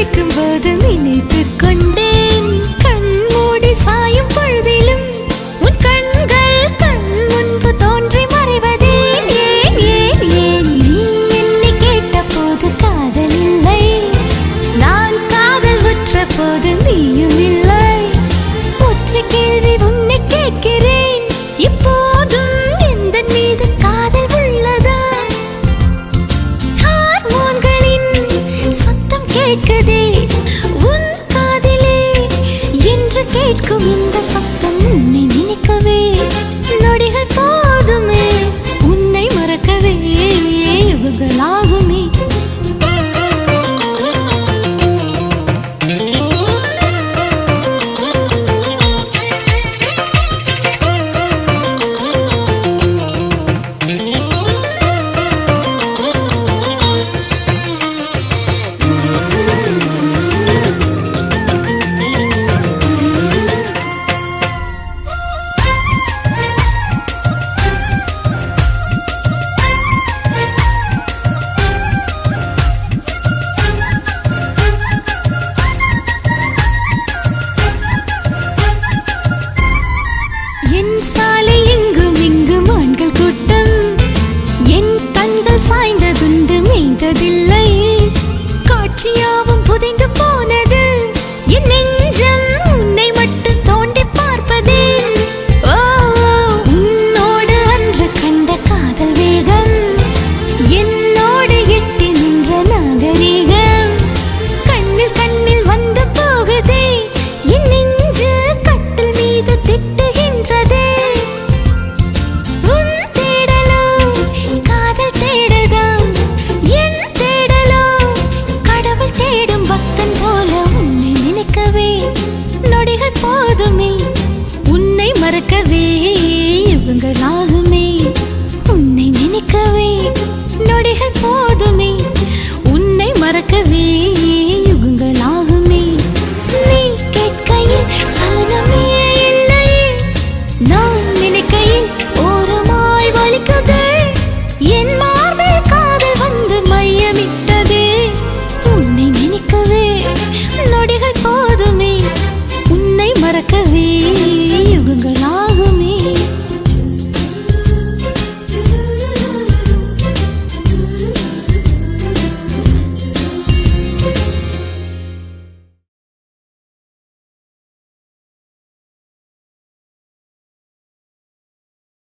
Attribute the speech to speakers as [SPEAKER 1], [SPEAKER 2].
[SPEAKER 1] விழிக்கும் போது நினைத்துக் கொண்டேன் கண்மூடி சாயும் பொழுதிலும் உன் கண்கள் கண் முன்பு தோன்றி மறைவதே ஏன் ஏன் ஏன் நீ என்னை கேட்ட போது காதல் இல்லை நான் காதல் உற்ற போது நீயும் இல்லை ஒற்றை கேள்வி உன்னை கேட்கிறேன் இப்போதும் எந்த மீது காதல் உள்ளதா ஹார்மோன்களின் சத்தம் கேட்குதே உன் காதிலே என்று கேட்கும் இந்த சத்தம் உன்னை நினைக்கவே நொடிகள் போதுமே உன்னை மறக்கவே யுகங்களாகுமே